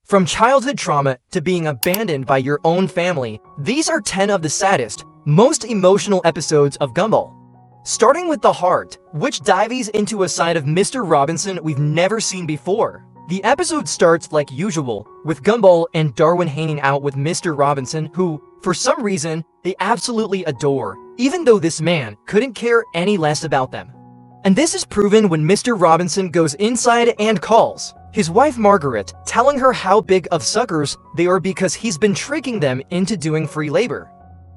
From childhood trauma to being abandoned by your own family, these are 10 of the saddest, most emotional episodes of Gumball. Starting with the heart, which dives into a side of Mr. Robinson we've never seen before. The episode starts like usual, with Gumball and Darwin hanging out with Mr. Robinson, who, for some reason, they absolutely adore, even though this man couldn't care any less about them. And this is proven when Mr. Robinson goes inside and calls his wife Margaret, telling her how big of suckers they are because he's been tricking them into doing free labor.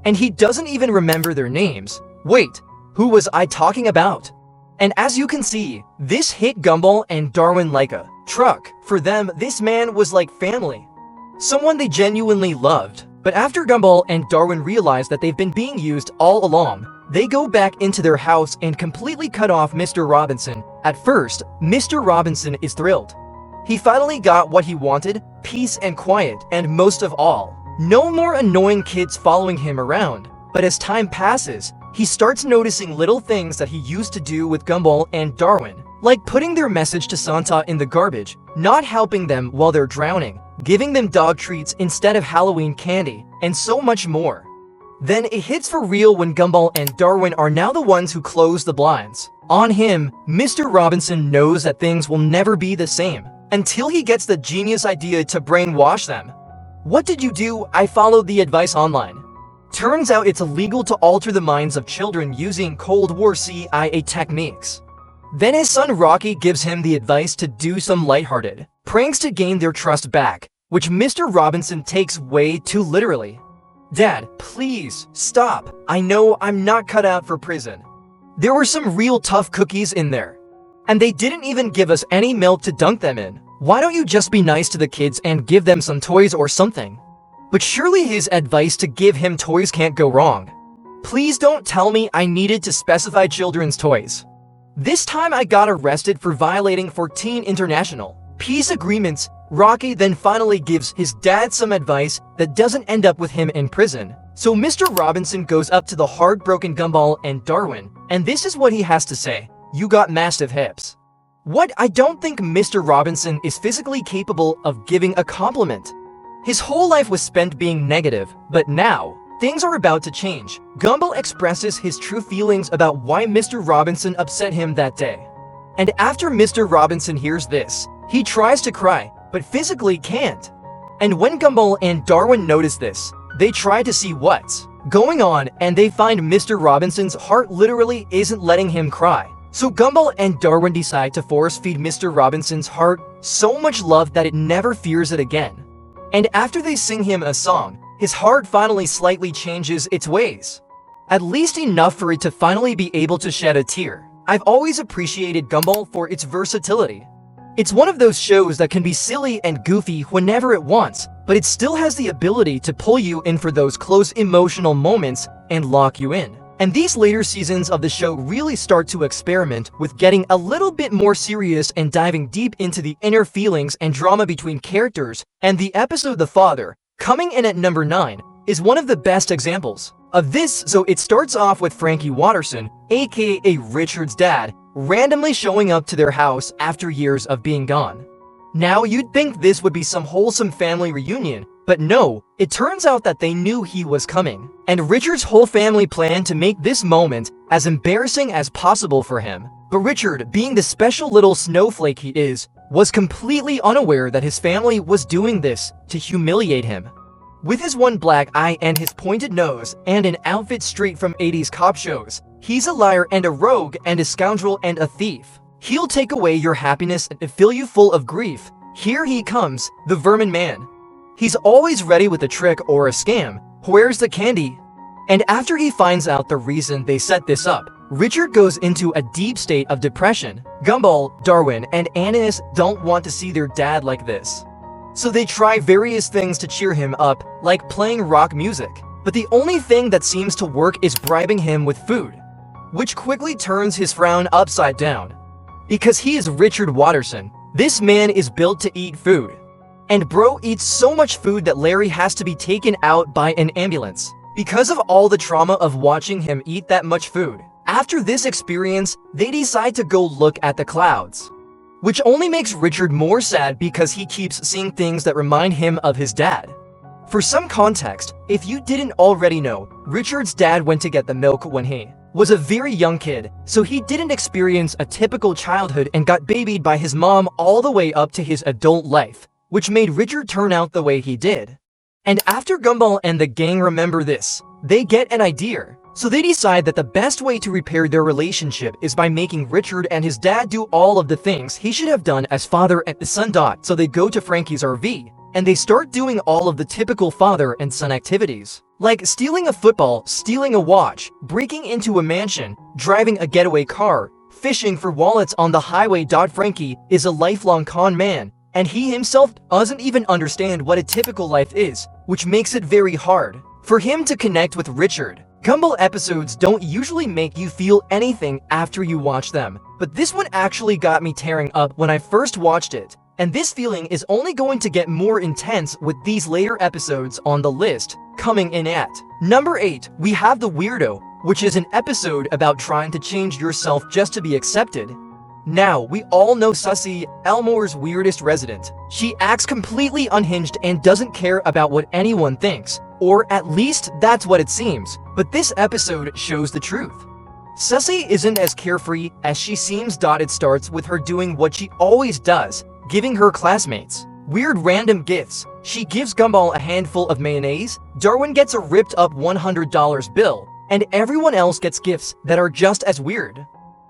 And he doesn't even remember their names. Wait, who was I talking about? And as you can see, this hit Gumball and Darwin like a truck. For them, this man was like family. Someone they genuinely loved. But after Gumball and Darwin realize that they've been being used all along, they go back into their house and completely cut off Mr. Robinson. At first, Mr. Robinson is thrilled. He finally got what he wanted, peace and quiet, and most of all, no more annoying kids following him around. But as time passes, he starts noticing little things that he used to do with Gumball and Darwin, like putting their message to Santa in the garbage, not helping them while they're drowning, giving them dog treats instead of Halloween candy, and so much more. Then it hits for real when Gumball and Darwin are now the ones who close the blinds on him. Mr. Robinson knows that things will never be the same until he gets the genius idea to brainwash them. What did you do? I followed the advice online. Turns out it's illegal to alter the minds of children using Cold War CIA techniques. Then his son Rocky gives him the advice to do some lighthearted pranks to gain their trust back, which Mr. Robinson takes way too literally. Dad, please, stop. I know I'm not cut out for prison. There were some real tough cookies in there. And they didn't even give us any milk to dunk them in. Why don't you just be nice to the kids and give them some toys or something? But surely his advice to give him toys can't go wrong. Please don't tell me I needed to specify children's toys. This time I got arrested for violating 14 international peace agreements. Rocky then finally gives his dad some advice that doesn't end up with him in prison. So Mr. Robinson goes up to the heartbroken Gumball and Darwin, and this is what he has to say. You got massive hips. What? I don't think Mr. Robinson is physically capable of giving a compliment. His whole life was spent being negative, but now, things are about to change. Gumball expresses his true feelings about why Mr. Robinson upset him that day. And after Mr. Robinson hears this, he tries to cry, but physically can't. And when Gumball and Darwin notice this, they try to see what's going on, and they find Mr. Robinson's heart literally isn't letting him cry. So Gumball and Darwin decide to force-feed Mr. Robinson's heart so much love that it never fears it again. And after they sing him a song, his heart finally slightly changes its ways. At least enough for it to finally be able to shed a tear. I've always appreciated Gumball for its versatility. It's one of those shows that can be silly and goofy whenever it wants, but it still has the ability to pull you in for those close emotional moments and lock you in. And these later seasons of the show really start to experiment with getting a little bit more serious and diving deep into the inner feelings and drama between characters, and the episode The Father, coming in at number 9, is one of the best examples of this. So it starts off with Frankie Watterson, aka Richard's dad, randomly showing up to their house after years of being gone. Now you'd think this would be some wholesome family reunion, but no, it turns out that they knew he was coming, and Richard's whole family planned to make this moment as embarrassing as possible for him. But Richard, being the special little snowflake he is, was completely unaware that his family was doing this to humiliate him. With his one black eye and his pointed nose and an outfit straight from 80s cop shows, he's a liar and a rogue and a scoundrel and a thief. He'll take away your happiness and fill you full of grief. Here he comes, the Vermin Man. He's always ready with a trick or a scam. Where's the candy? And after he finds out the reason they set this up, Richard goes into a deep state of depression. Gumball, Darwin, and Ananias don't want to see their dad like this. So they try various things to cheer him up, like playing rock music. But the only thing that seems to work is bribing him with food, which quickly turns his frown upside down. Because he is Richard Watterson, this man is built to eat food. And bro eats so much food that Larry has to be taken out by an ambulance because of all the trauma of watching him eat that much food. After this experience, they decide to go look at the clouds. which only makes Richard more sad because he keeps seeing things that remind him of his dad. For some context, if you didn't already know, Richard's dad went to get the milk when he was a very young kid, so he didn't experience a typical childhood and got babied by his mom all the way up to his adult life, which made Richard turn out the way he did. And after Gumball and the gang remember this, they get an idea. So they decide that the best way to repair their relationship is by making Richard and his dad do all of the things he should have done as father and son. So they go to Frankie's RV, and they start doing all of the typical father and son activities, like stealing a football, stealing a watch, breaking into a mansion, driving a getaway car, fishing for wallets on the highway. Frankie is a lifelong con man, and he himself doesn't even understand what a typical life is, which makes it very hard for him to connect with Richard. Gumball episodes don't usually make you feel anything after you watch them, but this one actually got me tearing up when I first watched it, and this feeling is only going to get more intense with these later episodes on the list. Coming in at number 8, we have The Weirdo, which is an episode about trying to change yourself just to be accepted. Now, we all know Susie, Elmore's weirdest resident. She acts completely unhinged and doesn't care about what anyone thinks, or at least that's what it seems, but this episode shows the truth. Susie isn't as carefree as she seems. It starts with her doing what she always does, giving her classmates weird random gifts. She gives Gumball a handful of mayonnaise, Darwin gets a ripped up $100 bill, and everyone else gets gifts that are just as weird.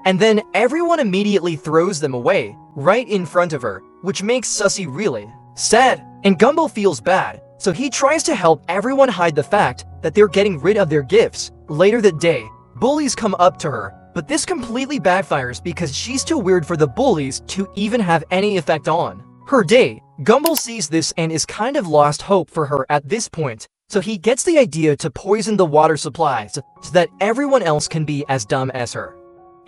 And then everyone immediately throws them away, right in front of her, which makes Susie really sad. And Gumball feels bad, so he tries to help everyone hide the fact that they're getting rid of their gifts. Later that day, bullies come up to her, but this completely backfires because she's too weird for the bullies to even have any effect on her day. Gumball sees this and is kind of lost hope for her at this point, so he gets the idea to poison the water supplies so that everyone else can be as dumb as her.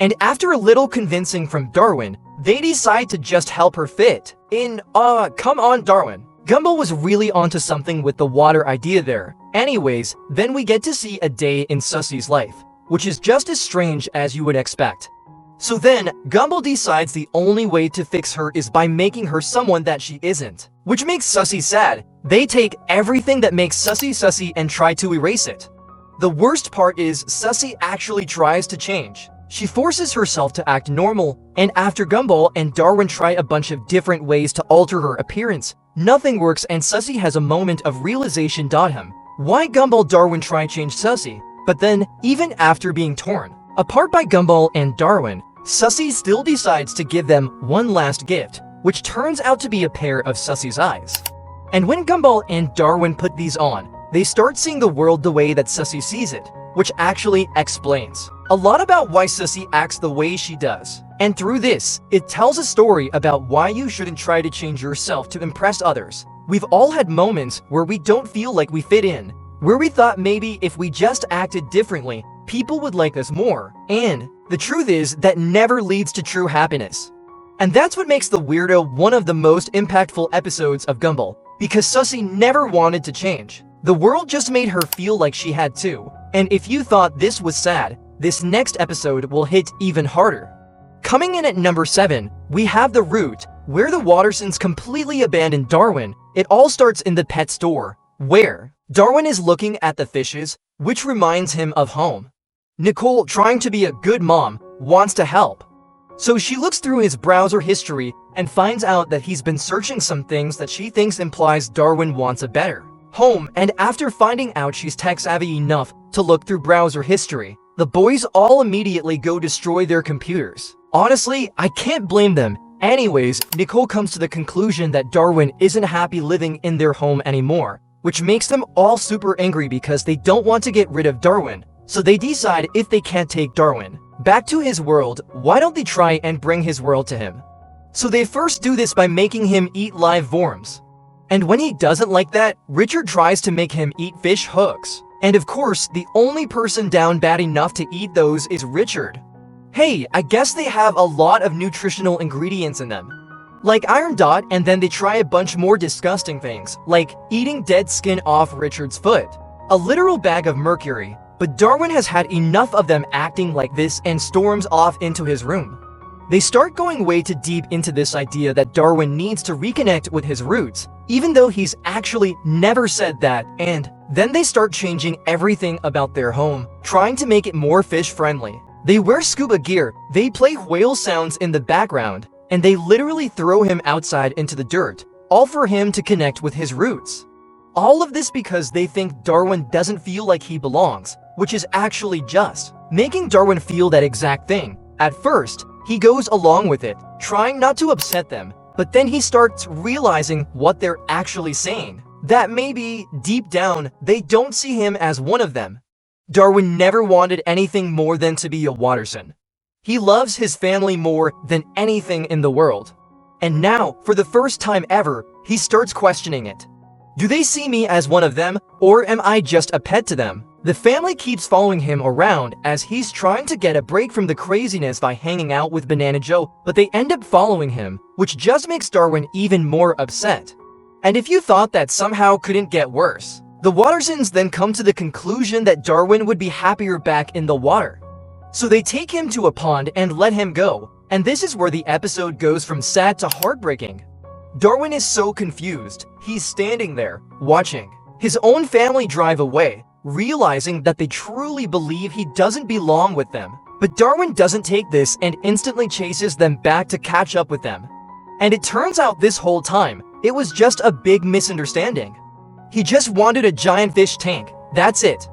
And after a little convincing from Darwin, they decide to just help her fit in. Come on, Darwin. Gumball was really onto something with the water idea there. Anyways, then we get to see a day in Susie's life, which is just as strange as you would expect. So then, Gumball decides the only way to fix her is by making her someone that she isn't, which makes Susie sad. They take everything that makes Susie Susie and try to erase it. The worst part is Susie actually tries to change. She forces herself to act normal, and after Gumball and Darwin try a bunch of different ways to alter her appearance, nothing works and Susie has a moment of realization. Why Gumball Darwin try change Susie? But then, even after being torn apart by Gumball and Darwin, Susie still decides to give them one last gift, which turns out to be a pair of Susie's eyes. And when Gumball and Darwin put these on, they start seeing the world the way that Susie sees it, which actually explains a lot about why Susie acts the way she does. And through this, it tells a story about why you shouldn't try to change yourself to impress others. We've all had moments where we don't feel like we fit in, where we thought maybe if we just acted differently, people would like us more. And the truth is that never leads to true happiness. And that's what makes The Weirdo one of the most impactful episodes of Gumball, because Susie never wanted to change. The world just made her feel like she had to. And if you thought this was sad, this next episode will hit even harder. Coming in at number 7, we have The Root, where the Wattersons completely abandon Darwin. It all starts in the pet store, where Darwin is looking at the fishes, which reminds him of home. Nicole, trying to be a good mom, wants to help. So she looks through his browser history and finds out that he's been searching some things that she thinks implies Darwin wants a better home, and after finding out she's tech-savvy enough to look through browser history, the boys all immediately go destroy their computers. Honestly, I can't blame them. Anyways, Nicole comes to the conclusion that Darwin isn't happy living in their home anymore, which makes them all super angry because they don't want to get rid of Darwin. So they decide if they can't take Darwin back to his world, why don't they try and bring his world to him? So they first do this by making him eat live worms. And when he doesn't like that, Richard tries to make him eat fish hooks. And of course, the only person down bad enough to eat those is Richard. Hey, I guess they have a lot of nutritional ingredients in them, like iron. And then they try a bunch more disgusting things, like eating dead skin off Richard's foot, a literal bag of mercury. But Darwin has had enough of them acting like this and storms off into his room. They start going way too deep into this idea that Darwin needs to reconnect with his roots, even though he's actually never said that, and then they start changing everything about their home, trying to make it more fish-friendly. They wear scuba gear, they play whale sounds in the background, and they literally throw him outside into the dirt, all for him to connect with his roots. All of this because they think Darwin doesn't feel like he belongs, which is actually just making Darwin feel that exact thing. At first, he goes along with it, trying not to upset them, but then he starts realizing what they're actually saying. That maybe, deep down, they don't see him as one of them. Darwin never wanted anything more than to be a Watterson. He loves his family more than anything in the world. And now, for the first time ever, he starts questioning it. Do they see me as one of them, or am I just a pet to them? The family keeps following him around as he's trying to get a break from the craziness by hanging out with Banana Joe, but they end up following him, which just makes Darwin even more upset. And if you thought that somehow couldn't get worse, the Wattersons then come to the conclusion that Darwin would be happier back in the water. So they take him to a pond and let him go, and this is where the episode goes from sad to heartbreaking. Darwin is so confused, he's standing there, watching his own family drive away, realizing that they truly believe he doesn't belong with them. But Darwin doesn't take this and instantly chases them back to catch up with them. And it turns out this whole time, it was just a big misunderstanding. He just wanted a giant fish tank, that's it.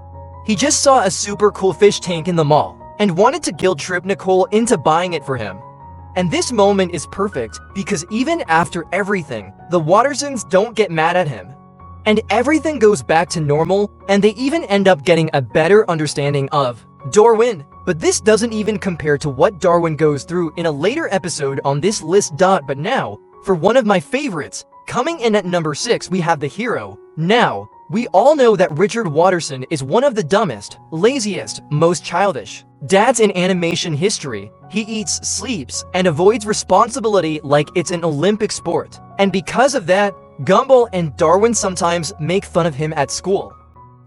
He just saw a super cool fish tank in the mall, and wanted to guilt-trip Nicole into buying it for him. And this moment is perfect because even after everything, the Wattersons don't get mad at him. And everything goes back to normal, and they even end up getting a better understanding of Darwin. But this doesn't even compare to what Darwin goes through in a later episode on this list. But now, for one of my favorites, coming in at number 6 we have the hero. Now, we all know that Richard Watterson is one of the dumbest, laziest, most childish dads in animation history. He eats, sleeps, and avoids responsibility like it's an Olympic sport. And because of that, Gumball and Darwin sometimes make fun of him at school.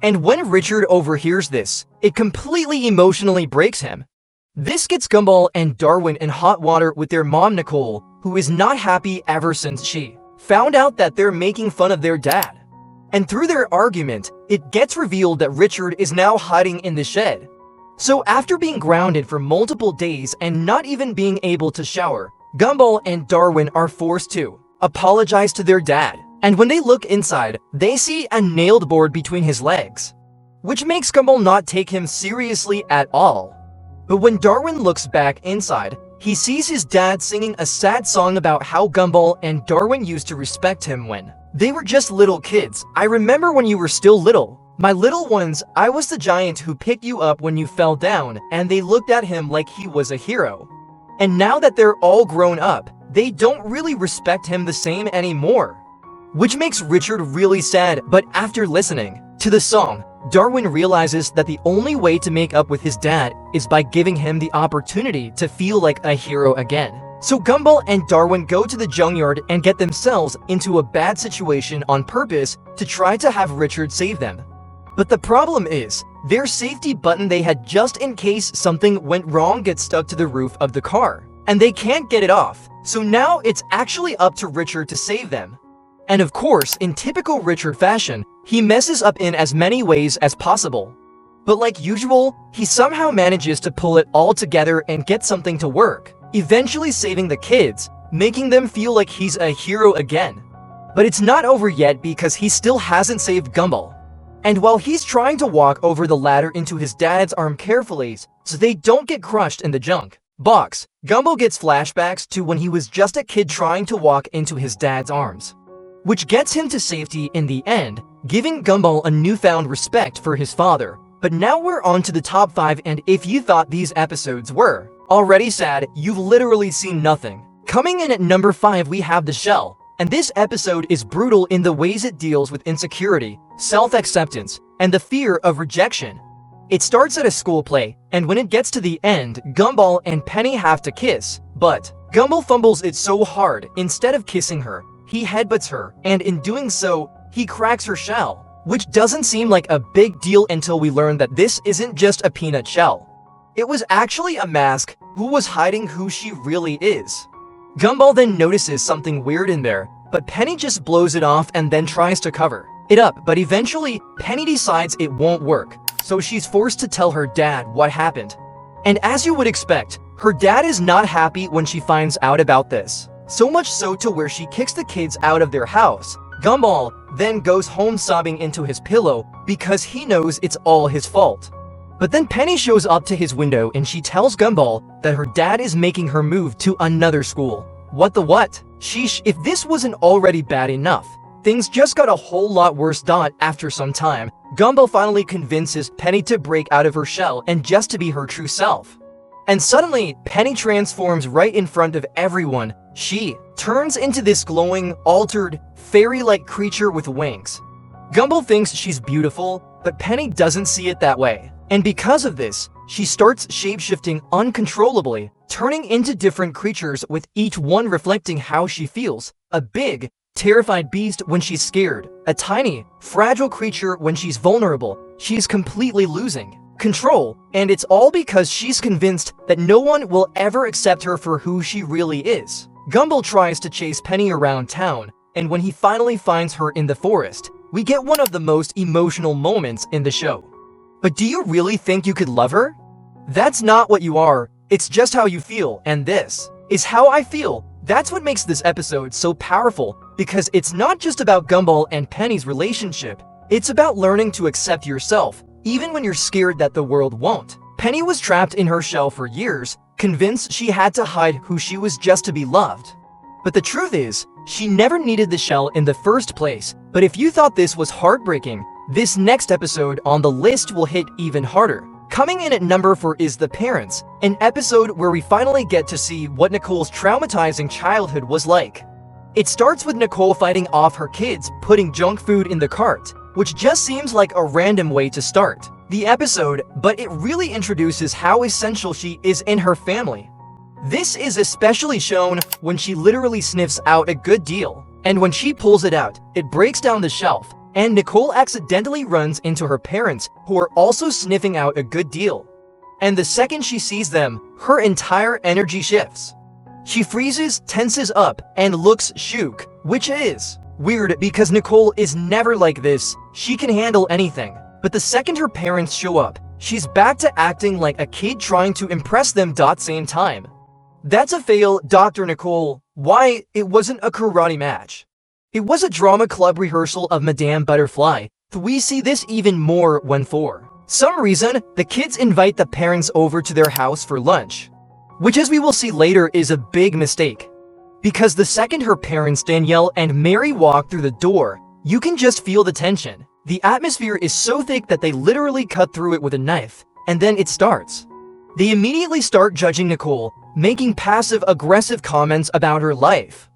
And when Richard overhears this, it completely emotionally breaks him. This gets Gumball and Darwin in hot water with their mom Nicole, who is not happy ever since she found out that they're making fun of their dad. And through their argument, it gets revealed that Richard is now hiding in the shed. So after being grounded for multiple days and not even being able to shower, Gumball and Darwin are forced to apologize to their dad. And when they look inside, they see a nailed board between his legs, which makes Gumball not take him seriously at all. But when Darwin looks back inside, he sees his dad singing a sad song about how Gumball and Darwin used to respect him when they were just little kids. I remember when you were still little. My little ones, I was the giant who picked you up when you fell down, and they looked at him like he was a hero. And now that they're all grown up, they don't really respect him the same anymore. Which makes Richard really sad, but after listening to the song, Darwin realizes that the only way to make up with his dad is by giving him the opportunity to feel like a hero again. So Gumball and Darwin go to the junkyard and get themselves into a bad situation on purpose to try to have Richard save them. But the problem is, their safety button they had just in case something went wrong gets stuck to the roof of the car, and they can't get it off. So now it's actually up to Richard to save them. And of course, in typical Richard fashion, he messes up in as many ways as possible. But like usual, he somehow manages to pull it all together and get something to work, eventually saving the kids, making them feel like he's a hero again. But it's not over yet because he still hasn't saved Gumball. And while he's trying to walk over the ladder into his dad's arm carefully so they don't get crushed in the junk box, Gumball gets flashbacks to when he was just a kid trying to walk into his dad's arms, which gets him to safety in the end, giving Gumball a newfound respect for his father. But now we're on to the top 5, and if you thought these episodes were already sad, you've literally seen nothing. Coming in at number 5 we have The Shell, and this episode is brutal in the ways it deals with insecurity, self-acceptance, and the fear of rejection. It starts at a school play, and when it gets to the end, Gumball and Penny have to kiss, but Gumball fumbles it so hard, instead of kissing her, he headbutts her, and in doing so, he cracks her shell, which doesn't seem like a big deal until we learn that this isn't just a peanut shell. It was actually a mask who was hiding who she really is. Gumball then notices something weird in there, but Penny just blows it off and then tries to cover it up, but eventually, Penny decides it won't work, so she's forced to tell her dad what happened. And as you would expect, her dad is not happy when she finds out about this. So much so to where she kicks the kids out of their house. Gumball then goes home sobbing into his pillow because he knows it's all his fault. But then Penny shows up to his window and she tells Gumball that her dad is making her move to another school. What the what? Sheesh, if this wasn't already bad enough, things just got a whole lot worse. After some time, Gumball finally convinces Penny to break out of her shell and just to be her true self. And suddenly, Penny transforms right in front of everyone. She turns into this glowing, altered, fairy-like creature with wings. Gumball thinks she's beautiful, but Penny doesn't see it that way. And because of this, she starts shape-shifting uncontrollably, turning into different creatures with each one reflecting how she feels. A big, terrified beast when she's scared, a tiny, fragile creature when she's vulnerable. She's completely losing control, and it's all because she's convinced that no one will ever accept her for who she really is. Gumball tries to chase Penny around town, and when he finally finds her in the forest, we get one of the most emotional moments in the show. But do you really think you could love her? That's not what you are, it's just how you feel, and this is how I feel. That's what makes this episode so powerful, because it's not just about Gumball and Penny's relationship, it's about learning to accept yourself, even when you're scared that the world won't. Penny was trapped in her shell for years, convinced she had to hide who she was just to be loved. But the truth is, she never needed the shell in the first place. But if you thought this was heartbreaking, this next episode on the list will hit even harder. Coming in at number 4 is The Parents, an episode where we finally get to see what Nicole's traumatizing childhood was like. It starts with Nicole fighting off her kids, putting junk food in the cart, which just seems like a random way to start the episode, but it really introduces how essential she is in her family. This is especially shown when she literally sniffs out a good deal, and when she pulls it out, it breaks down the shelf, and Nicole accidentally runs into her parents, who are also sniffing out a good deal. And the second she sees them, her entire energy shifts. She freezes, tenses up, and looks shook, which is weird because Nicole is never like this. She can handle anything. But the second her parents show up, she's back to acting like a kid trying to impress them. Same time. That's a fail, Dr. Nicole. Why? It wasn't a karate match. It was a drama club rehearsal of Madame Butterfly. We see this even more when for some reason, the kids invite the parents over to their house for lunch, which as we will see later is a big mistake. Because the second her parents Danielle and Mary walk through the door, you can just feel the tension. The atmosphere is so thick that they literally cut through it with a knife, and then it starts. They immediately start judging Nicole, making passive-aggressive comments about her life.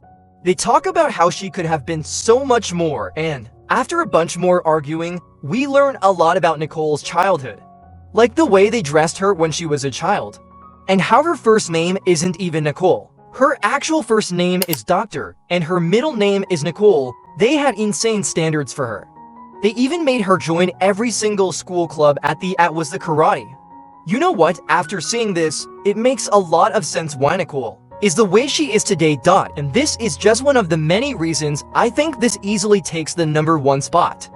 They talk about how she could have been so much more, and after a bunch more arguing, we learn a lot about Nicole's childhood. Like the way they dressed her when she was a child, and how her first name isn't even Nicole. Her actual first name is Doctor, and her middle name is Nicole. They had insane standards for her. They even made her join every single school club at the karate. You know what? After seeing this, it makes a lot of sense why Nicole is the way she is today. And this is just one of the many reasons I think this easily takes the number 1 spot.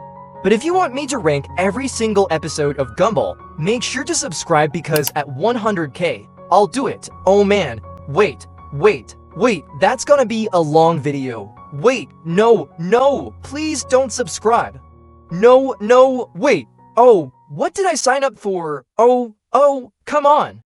But if you want me to rank every single episode of Gumball, make sure to subscribe because at 100k, I'll do it. Oh man, wait, that's gonna be a long video. Wait, no, please don't subscribe. No, wait, oh, what did I sign up for? Oh, come on.